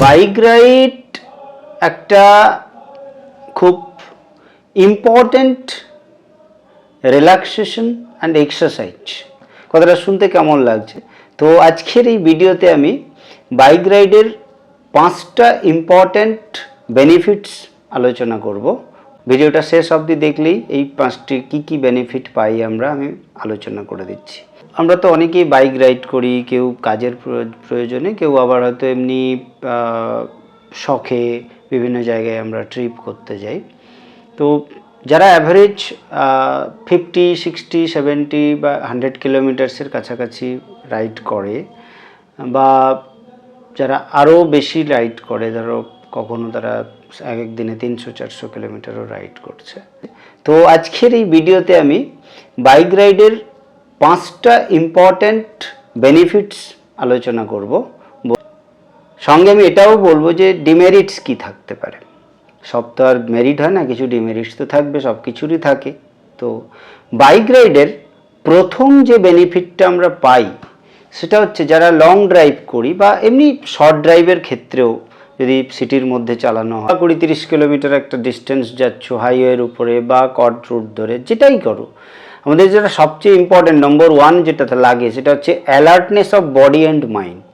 Bike ride একটা খুব important relaxation and exercise. কথাটা শুনতে কেমন লাগছে? তো আজকের এই ভিডিওতে আমি বাইক রাইডের 5টা ইম্পর্ট্যান্ট বেনিফিটস আলোচনা করব। ভিডিওটা শেষ অবধি দেখলেই এই 5টি কী বেনিফিট পাই আমি আলোচনা করে দিচ্ছি। আমরা তো অনেকেই বাইক রাইড করি, কেউ কাজের প্রয়োজনে, কেউ আবার হয়তো এমনি শখে বিভিন্ন জায়গায় আমরা ট্রিপ করতে যাই। তো যারা অ্যাভারেজ 50, 60, 70 বা 100 কিলোমিটার্সের কাছাকাছি রাইড করে, বা যারা আরও বেশি রাইড করে, ধরো কখনো তারা এক এক দিনে 300-400 কিলোমিটারও রাইড করছে। তো আজকের এই ভিডিওতে আমি বাইক রাইডের 5টা ইম্পর্ট্যান্ট বেনিফিটস আলোচনা করব। সঙ্গে আমি এটাও বলবো যে ডিমেরিটস কি থাকতে পারে। সব তো আর মেরিট হয় না, কিছু ডিমেরিটস তো থাকবে, সব কিছুরই থাকে। তো বাইক রাইডের প্রথম যে বেনিফিটটা আমরা পাই সেটা হচ্ছে যারা লং ড্রাইভ করি বা এমনি শর্ট ড্রাইভের ক্ষেত্রেও যদি সিটির মধ্যে চালানো হয়, 20-30 কিলোমিটার একটা ডিস্টেন্স যাচ্ছ হাইওয়ের উপরে বা কট রুট ধরে, যেটাই করো, আমাদের যেটা সবচেয়ে ইম্পর্টেন্ট নম্বর 1 যেটা লাগে সেটা হচ্ছে alertness of body and mind.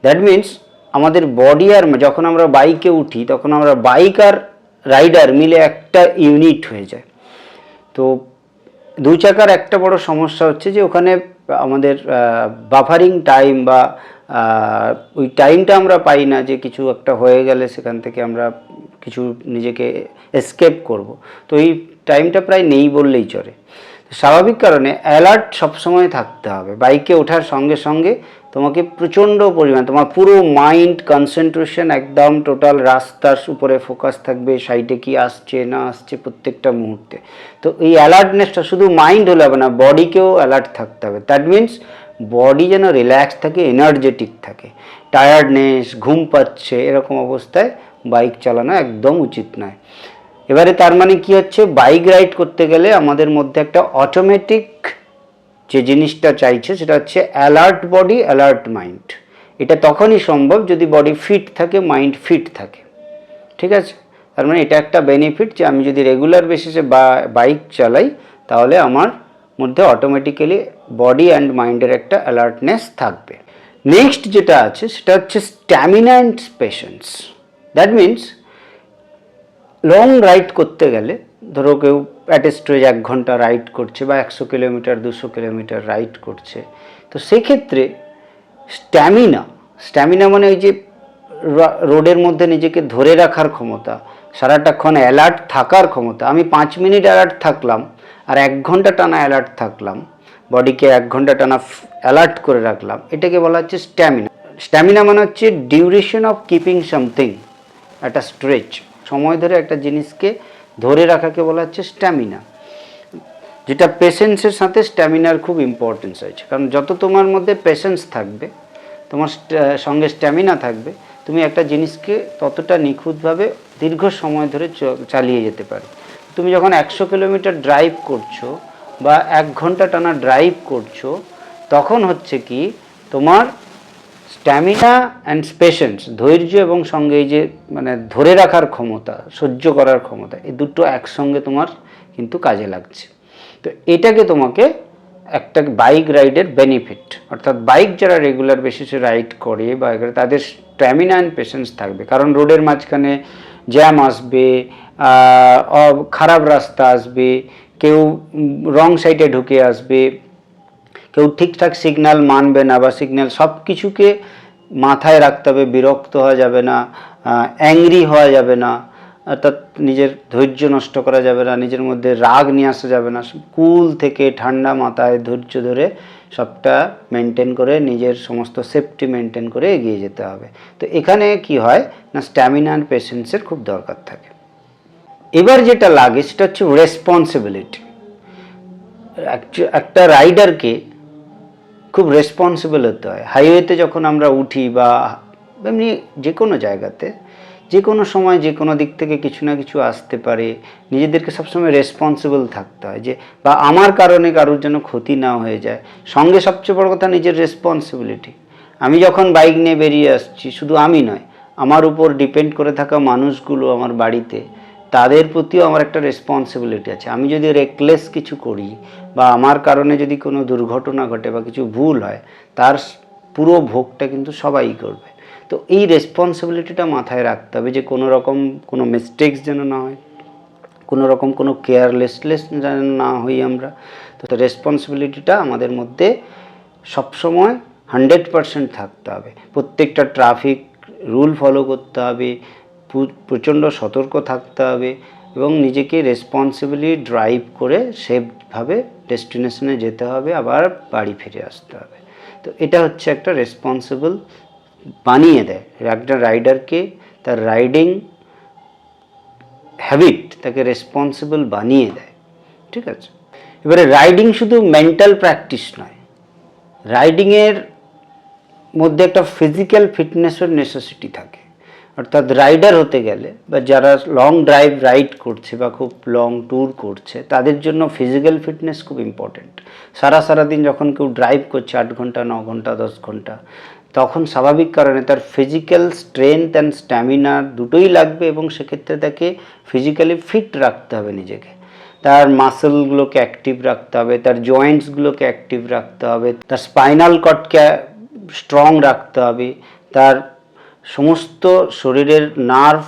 That means আমাদের বডি আর যখন আমরা বাইকে উঠি তখন আমরা বাইক আর রাইডার মিলে একটা ইউনিট হয়ে যায়। তো দুই চাকার একটা বড় সমস্যা হচ্ছে যে ওখানে আমাদের বাফারিং টাইম বা ওই টাইমটা আমরা পাই না যে কিছু একটা হয়ে গেলে সেখান থেকে আমরা কিছু নিজেকে এসকেপ করব। তো এই টাইমটা প্রায় নেই বললেই চলে। স্বাভাবিক কারণে অ্যালার্ট সবসময় থাকতে হবে। বাইকে ওঠার সঙ্গে সঙ্গে তোমাকে প্রচণ্ড পরিমাণ তোমার পুরো মাইন্ড কনসেন্ট্রেশন একদম টোটাল রাস্তার উপরে ফোকাস থাকবে, সাইডে কি আসছে না আসছে প্রত্যেকটা মুহূর্তে। তো এই অ্যালার্টনেসটা শুধু মাইন্ড হলে হবে না, বডিকেও অ্যালার্ট থাকতে হবে। দ্যাট মিনস বডি যেন রিল্যাক্স থাকে, এনার্জেটিক থাকে। টায়ার্ডনেস, ঘুম পাচ্ছে এরকম অবস্থায় বাইক চালানো একদম উচিত নয়। এবারে তার মানে কি হচ্ছে, বাইক রাইড করতে গেলে আমাদের মধ্যে একটা অটোমেটিক যে জিনিসটা চাইছে সেটা হচ্ছে অ্যালার্ট বডি, অ্যালার্ট মাইন্ড। এটা তখনই সম্ভব যদি বডি ফিট থাকে, মাইন্ড ফিট থাকে। ঠিক আছে? তার মানে এটা একটা বেনিফিট যে আমি যদি রেগুলার বেসিসে বাইক চালাই তাহলে আমার মধ্যে অটোমেটিক্যালি বডি অ্যান্ড মাইন্ডের একটা অ্যালার্টনেস থাকবে। নেক্সট যেটা আছে সেটা হচ্ছে stamina and patience. That means long ride করতে গেলে, ধরো কেউ অ্যাট এ স্ট্রেজ 1 ঘন্টা রাইড করছে বা 100 কিলোমিটার 200 কিলোমিটার রাইড করছে, তো সেক্ষেত্রে স্ট্যামিনা মানে ওই যে রোডের মধ্যে নিজেকে ধরে রাখার ক্ষমতা, সারাটাক্ষণ অ্যালার্ট থাকার ক্ষমতা। আমি 5 মিনিট অ্যালার্ট থাকলাম আর 1 ঘন্টা টানা অ্যালার্ট থাকলাম, বডিকে 1 ঘন্টা টানা অ্যালার্ট করে রাখলাম, এটাকে বলা হচ্ছে স্ট্যামিনা। স্ট্যামিনা মানে হচ্ছে ডিউরেশন অফ কিপিং সামথিং, একটা স্ট্রেচ, সময় ধরে একটা জিনিসকে ধরে রাখাকে বলা হচ্ছে স্ট্যামিনা। যেটা পেশেন্সের সাথে স্ট্যামিনার খুব ইম্পর্টেন্স আছে, কারণ যত তোমার মধ্যে পেশেন্স থাকবে, তোমার সঙ্গে স্ট্যামিনা থাকবে, তুমি একটা জিনিসকে ততটা নিখুঁতভাবে দীর্ঘ সময় ধরে চালিয়ে যেতে পারো। তুমি যখন 100 কিলোমিটার ড্রাইভ করছো বা 1 ঘন্টা টানা ড্রাইভ করছো, তখন হচ্ছে কি তোমার স্ট্যামিনা অ্যান্ড পেশেন্স, ধৈর্য এবং সঙ্গে এই যে মানে ধরে রাখার ক্ষমতা, সহ্য করার ক্ষমতা, এই দুটো একসঙ্গে তোমার কিন্তু কাজে লাগছে। তো এটাকে তোমাকে একটা বাইক রাইডের বেনিফিট, অর্থাৎ বাইক যারা রেগুলার বেসিসে রাইড করে বা তাদের স্ট্যামিনা অ্যান্ড পেশেন্স থাকবে। কারণ রোডের মাঝখানে জ্যাম আসবে, খারাপ রাস্তা আসবে, কেউ রং সাইডে ঢুকে আসবে, কেউ ঠিকঠাক সিগন্যাল মানবে না বা সিগন্যাল, সব কিছুকে মাথায় রাখতে হবে। বিরক্ত হওয়া যাবে না, অ্যাংরি হওয়া যাবে না, অর্থাৎ নিজের ধৈর্য নষ্ট করা যাবে না, নিজের মধ্যে রাগ নিয়ে আসা যাবে না। কুল থেকে ঠান্ডা মাথায় ধৈর্য ধরে সবটা মেনটেন করে নিজের সমস্ত সেফটি মেনটেন করে এগিয়ে যেতে হবে। তো এখানে কি হয় না, স্ট্যামিনা অ্যান্ড পেশেন্সের খুব দরকার থাকে। এবার যেটা লাগে সেটা হচ্ছে রেসপন্সিবিলিটি। একটা রাইডারকে খুব রেসপন্সিবল হতে হয়। হাইওয়েতে যখন আমরা উঠি বা এমনি যে কোনো জায়গাতে, যে কোনো সময় যে কোনো দিক থেকে কিছু না কিছু আসতে পারে, নিজেদেরকে সবসময় রেসপন্সিবল থাকতে হয় যে, বা আমার কারণে কারোর যেন ক্ষতি না হয়ে যায়। সঙ্গে সবচেয়ে বড় কথা নিজের রেসপন্সিবিলিটি। আমি যখন বাইক নিয়ে বেরিয়ে আসছি, শুধু আমি নয়, আমার উপর ডিপেন্ড করে থাকা মানুষগুলো আমার বাড়িতে, তাদের প্রতিও আমার একটা রেসপন্সিবিলিটি আছে। আমি যদি রেকলেস কিছু করি বা আমার কারণে যদি কোনো দুর্ঘটনা ঘটে বা কিছু ভুল হয়, তার পুরো ভোগটা কিন্তু সবাই করবে। তো এই রেসপন্সিবিলিটিটা মাথায় রাখতে হবে যে কোনো রকম কোনো মিস্টেকস যেন না হয়, কোনো রকম কোনো কেয়ারলেসলেস যেন না হই আমরা। তো রেসপন্সিবিলিটিটা আমাদের মধ্যে সবসময় 100% থাকতে হবে। প্রত্যেকটা ট্রাফিক রুল ফলো করতে হবে, প্রচণ্ড সতর্ক থাকতে হবে এবং নিজেকে রেসপন্সিবলি ড্রাইভ করে সেফভাবে ডেস্টিনেশনে যেতে হবে, আবার বাড়ি ফিরে আসতে হবে। তো এটা হচ্ছে একটা রেসপন্সিবল বানিয়ে দেয় একটা রাইডারকে, তার রাইডিং হ্যাবিট তাকে রেসপন্সিবল বানিয়ে দেয়। ঠিক আছে, এবারে রাইডিং শুধু মেন্টাল প্র্যাকটিস নয়, রাইডিংয়ের মধ্যে একটা ফিজিক্যাল ফিটনেসের নেসেসিটি থাকে। অর্থাৎ রাইডার হতে গেলে বা যারা লং ড্রাইভ রাইড করছে বা খুব লং ট্যুর করছে, তাদের জন্য ফিজিক্যাল ফিটনেস খুব ইম্পর্টেন্ট। সারাদিন যখন কেউ ড্রাইভ করছে 8 ঘন্টা, 9 ঘন্টা, 10 ঘন্টা, তখন স্বাভাবিক কারণে তার ফিজিক্যাল স্ট্রেংথ অ্যান্ড স্ট্যামিনা দুটোই লাগবে এবং সেক্ষেত্রে তাকে ফিজিক্যালি ফিট রাখতে হবে নিজেকে। তার মাসেলগুলোকে অ্যাক্টিভ রাখতে হবে, তার জয়েন্টসগুলোকে অ্যাক্টিভ রাখতে হবে, তার স্পাইনাল কর্ডকে স্ট্রং রাখতে হবে, তার সমস্ত শরীরের নার্ভ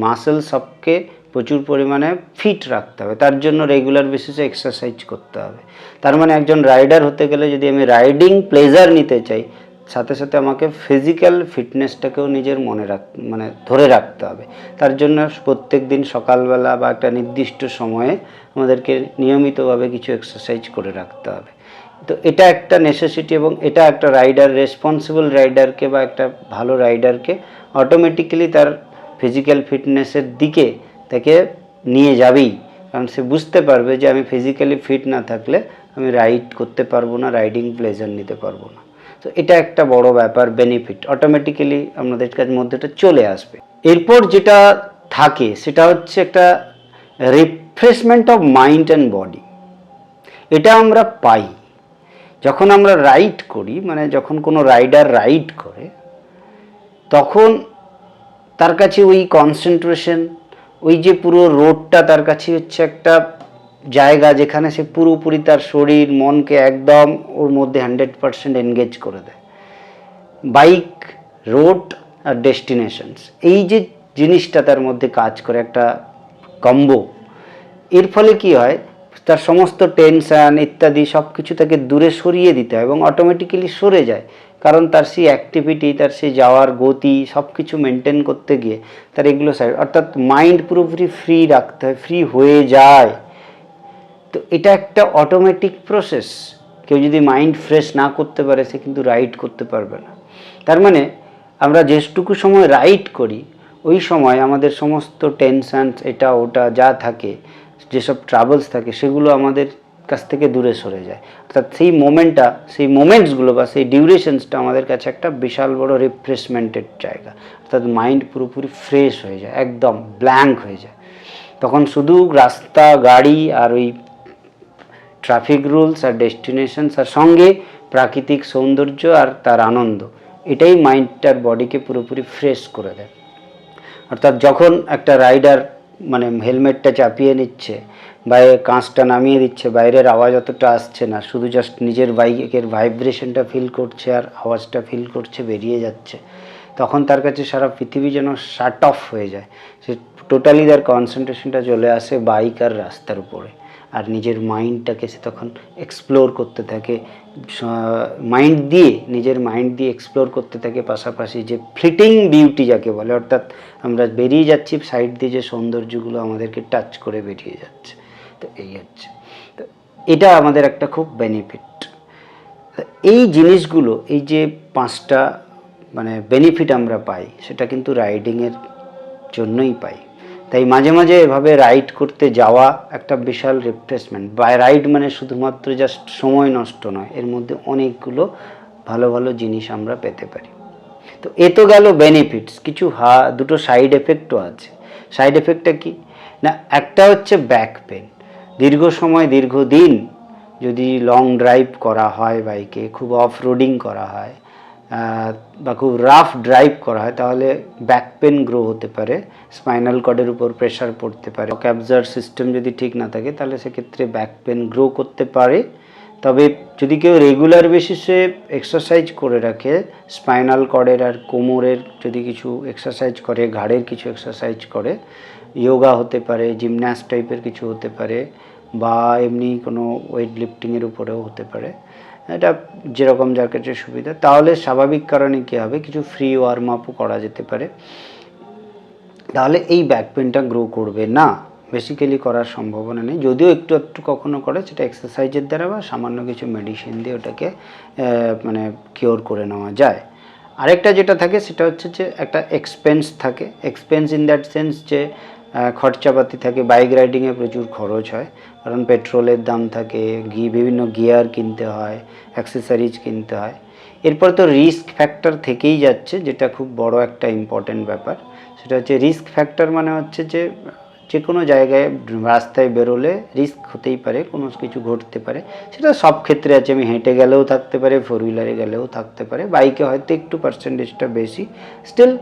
মাসেল সবকে প্রচুর পরিমাণে ফিট রাখতে হবে। তার জন্য রেগুলার বেসিসে এক্সারসাইজ করতে হবে। তার মানে একজন রাইডার হতে গেলে যদি আমি রাইডিং প্লেজার নিতে চাই, সাথে সাথে আমাকে ফিজিক্যাল ফিটনেসটাকেও নিজের ধরে রাখতে হবে। তার জন্য প্রত্যেক দিন সকালবেলা বা একটা নির্দিষ্ট সময়ে আমাদেরকে নিয়মিতভাবে কিছু এক্সারসাইজ করে রাখতে হবে। তো এটা একটা নেসেসিটি এবং এটা একটা রাইডার, রেসপন্সিবল রাইডারকে বা একটা ভালো রাইডারকে অটোমেটিক্যালি তার ফিজিক্যাল ফিটনেসের দিকে তাকে নিয়ে যাবেই। কারণ সে বুঝতে পারবে যে আমি ফিজিক্যালি ফিট না থাকলে আমি রাইড করতে পারবো না, রাইডিং প্লেজার নিতে পারবো না। তো এটা একটা বড় ব্যাপার, বেনিফিট অটোমেটিক্যালি আমাদের কাছে মধ্যে এটা চলে আসবে। এরপর যেটা থাকে সেটা হচ্ছে একটা refreshment of mind and body. এটা আমরা পাই যখন আমরা রাইড করি, মানে যখন কোনো রাইডার রাইড করে, তখন তার কাছে ওই কনসেন্ট্রেশন, ওই যে পুরো রোডটা তার কাছে হচ্ছে একটা জায়গা যেখানে সে পুরোপুরি তার শরীর মনকে একদম ওর মধ্যে 100% এনগেজ করে দেয়। বাইক, রোড আর ডেস্টিনেশনস, এই যে জিনিসটা তার মধ্যে কাজ করে একটা কম্বো। এর ফলে কি হয়, তার সমস্ত টেনশান ইত্যাদি সব কিছু তাকে দূরে সরিয়ে দিতে হয় এবং অটোমেটিক্যালি সরে যায়। কারণ তার সেই অ্যাক্টিভিটি, তার সেই যাওয়ার গতি সব কিছু মেনটেন করতে গিয়ে তার এগুলো সাইড, অর্থাৎ মাইন্ড পুরোপুরি ফ্রি রাখতে হয়, ফ্রি হয়ে যায়। তো এটা একটা অটোমেটিক প্রসেস। কেউ যদি মাইন্ড ফ্রেশ না করতে পারে সে কিন্তু রাইড করতে পারবে না। তার মানে আমরা যেটুকু সময় রাইড করি ওই সময় আমাদের সমস্ত টেনশান এটা ওটা যা থাকে, যেসব ট্রাবলস থাকে, সেগুলো আমাদের কাছ থেকে দূরে সরে যায়। অর্থাৎ সেই মোমেন্টসগুলো বা সেই ডিউরেশনসটা আমাদের কাছে একটা বিশাল বড় রিফ্রেশমেন্টের জায়গা। অর্থাৎ মাইন্ড পুরোপুরি ফ্রেশ হয়ে যায়, একদম ব্ল্যাঙ্ক হয়ে যায়। তখন শুধু রাস্তা, গাড়ি আর ওই ট্রাফিক রুলস আর ডেস্টিনেশনস আর সঙ্গে প্রাকৃতিক সৌন্দর্য আর তার আনন্দ, এটাই মাইন্ডটার বডিকে পুরোপুরি ফ্রেশ করে দেয়। অর্থাৎ যখন একটা রাইডার হেলমেটটা চাপিয়ে নিচ্ছে, বাইরে কাঁচটা নামিয়ে দিচ্ছে, বাইরের আওয়াজ অতটা আসছে না, শুধু জাস্ট নিজের বাইকের ভাইব্রেশনটা ফিল করছে আর আওয়াজটা ফিল করছে, বেরিয়ে যাচ্ছে, তখন তার কাছে সারা পৃথিবী যেন শাট অফ হয়ে যায়। সে টোটালি তার কনসেন্ট্রেশনটা চলে আসে বাইক আর রাস্তার উপরে, আর নিজের মাইন্ডটাকে সে তখন এক্সপ্লোর করতে থাকে, নিজের মাইন্ড দিয়ে এক্সপ্লোর করতে থাকে। পাশাপাশি যে ফ্লিটিং বিউটি যাকে বলে, অর্থাৎ আমরা বেরিয়ে যাচ্ছি সাইড দিয়ে যে সৌন্দর্যগুলো আমাদেরকে টাচ করে বেরিয়ে যাচ্ছে, তো এই হচ্ছে। তো এটা আমাদের একটা খুব বেনিফিট। এই জিনিসগুলো, এই যে 5টা বেনিফিট আমরা পাই, সেটা কিন্তু রাইডিংয়ের জন্যই পাই। তাই মাঝে মাঝে এভাবে রাইড করতে যাওয়া একটা বিশাল রিফ্রেশমেন্ট। রাইড শুধুমাত্র জাস্ট সময় নষ্ট নয়, এর মধ্যে অনেকগুলো ভালো ভালো জিনিস আমরা পেতে পারি। তো এ তো গেল বেনিফিটস। কিছু দুটো সাইড এফেক্টও আছে। সাইড এফেক্টটা কি না, একটা হচ্ছে ব্যাক পেন। দীর্ঘদিন যদি লং ড্রাইভ করা হয় বাইকে, খুব অফ রোডিং করা হয়, বা খুব রাফ ড্রাইভ করা হয় তাহলে ব্যাক পেন গ্রো হতে পারে, স্পাইনাল কর্ডের উপর প্রেশার পড়তে পারে, ক্যাবজার সিস্টেম যদি ঠিক না থাকে তাহলে সেক্ষেত্রে ব্যাক পেন গ্রো করতে পারে। তবে যদি কেউ রেগুলার বেসিসে এক্সারসাইজ করে রাখে, স্পাইনাল কর্ডের আর কোমরের যদি কিছু এক্সারসাইজ করে, ঘাড়ের কিছু এক্সারসাইজ করে, যোগা হতে পারে, জিমন্যাস্ট টাইপের কিছু হতে পারে, বা এমনি কোনো ওয়েট লিফটিংয়ের উপরেও হতে পারে, এটা যেরকম যার কাছে সুবিধা, তাহলে স্বাভাবিক কারণে কী হবে, কিছু ফ্রি ওয়ার্ম আপও করা যেতে পারে, তাহলে এই ব্যাক পেনটা গ্রো করবে না। বেসিক্যালি করার সম্ভাবনা নেই, যদিও একটু একটু কখনো করে, সেটা এক্সারসাইজের দ্বারা বা সামান্য কিছু মেডিসিন দিয়ে ওটাকে মানে কিওর করে নেওয়া যায়। আরেকটা যেটা থাকে সেটা হচ্ছে যে একটা এক্সপেন্স থাকে, এক্সপেন্স ইন দ্যাট সেন্স যে খরচাপাতি থাকে, বাইক রাইডিংয়ে প্রচুর খরচ হয়, কারণ পেট্রোলের দাম থাকে, বিভিন্ন গিয়ার কিনতে হয়, অ্যাক্সেসরিজ কিনতে হয়। এরপর তো রিস্ক ফ্যাক্টর থেকেই যাচ্ছে, যেটা খুব বড় একটা ইম্পর্টেন্ট ব্যাপার। সেটা হচ্ছে রিস্ক ফ্যাক্টর, মানে হচ্ছে যে কোনো জায়গায় রাস্তায় বেরোলে রিস্ক হতেই পারে, কোনো কিছু ঘটতে পারে, সেটা সব ক্ষেত্রে আছে। আমি হেঁটে গেলেও থাকতে পারে, ফোর হুইলারে গেলেও থাকতে পারে, বাইকে হয়তো একটু পার্সেন্টেজটা বেশি, স্টিল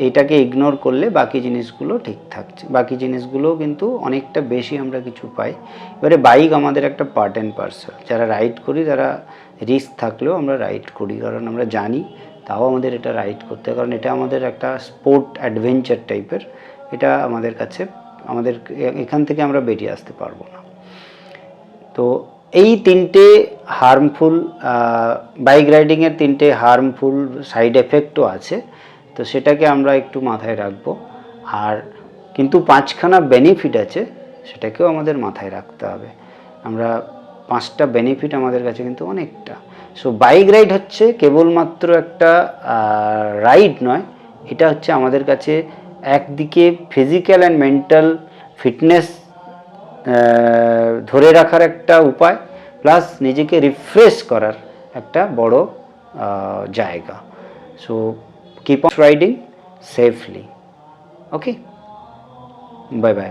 এইটাকে ইগনোর করলে বাকি জিনিসগুলো ঠিক থাকছে, বাকি জিনিসগুলোও কিন্তু অনেকটা বেশি আমরা কিছু পাই। এবারে বাইক আমাদের একটা পার্ট অ্যান্ড পার্সেল, যারা রাইড করি তারা রিস্ক থাকলেও আমরা রাইড করি, কারণ আমরা জানি তাও আমাদের এটা রাইড করতে হয়, কারণ এটা আমাদের একটা স্পোর্ট অ্যাডভেঞ্চার টাইপের, এটা আমাদের কাছে, আমাদের এখান থেকে আমরা বেরিয়ে আসতে পারবো না। তো এই তিনটে হার্মফুল, বাইক রাইডিংয়ের তিনটে হার্মফুল সাইড এফেক্টও আছে, তো সেটাকে আমরা একটু মাথায় রাখবো। আর কিন্তু পাঁচখানা বেনিফিট আছে, সেটাকেও আমাদের মাথায় রাখতে হবে। আমরা পাঁচটা বেনিফিট আমাদের কাছে কিন্তু অনেকটা। সো বাইক রাইড হচ্ছে কেবলমাত্র একটা রাইড নয়, এটা হচ্ছে আমাদের কাছে একদিকে ফিজিক্যাল অ্যান্ড মেন্টাল ফিটনেস ধরে রাখার একটা উপায়, প্লাস নিজেকে রিফ্রেশ করার একটা বড় জায়গা। So keep on riding safely. Okay, bye bye.